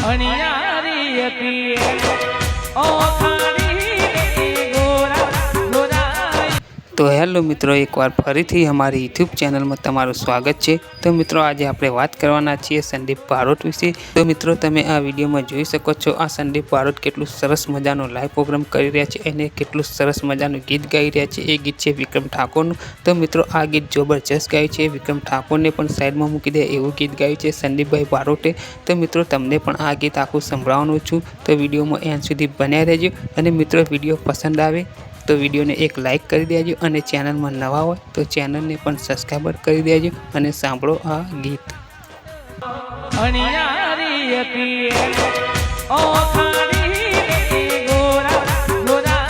અણિયારી હતી ઓખાડી ગોરા ગોરા। તો હેલો મિત્રો, એકવાર ફરીથી અમારી યુટ્યુબ ચેનલમાં તમારું સ્વાગત છે। તો મિત્રો, આજે આપણે વાત કરવાના છીએ સંદીપ બારોટ વિશે। તો મિત્રો, તમે આ વિડીયોમાં જોઈ શકો છો આ સંદીપ બારોટ કેટલું સરસ મજાનો લાઈવ પ્રોગ્રામ કરી રહ્યા છે અને કેટલું સરસ મજાનું ગીત ગાઈ રહ્યા છે। એ ગીત છે વિક્રમ ઠાકોરનું। તો મિત્રો, આ ગીત જબરજસ્ત ગાયું છે। વિક્રમ ઠાકોરને પણ સાઈડમાં મૂકી દે એવું ગીત ગાયું છે સંદીપભાઈ બારોટે। તો મિત્રો, તમને પણ આ ગીત આખું સંભળાવવાનું છું, તો વિડીયોમાં એન્ડ સુધી બન્યા રહેજો। અને મિત્રો, વિડીયો પસંદ આવે તો વિડીયોને એક લાઈક કરી દેજો અને ચેનલમાં નવા હોય તો ચેનલને પણ સબસ્ક્રાઈબર કરી દેજો અને સાંભળો આ ગીત। અણિયારી હતી ઓખાડી ગોરા ગોરા।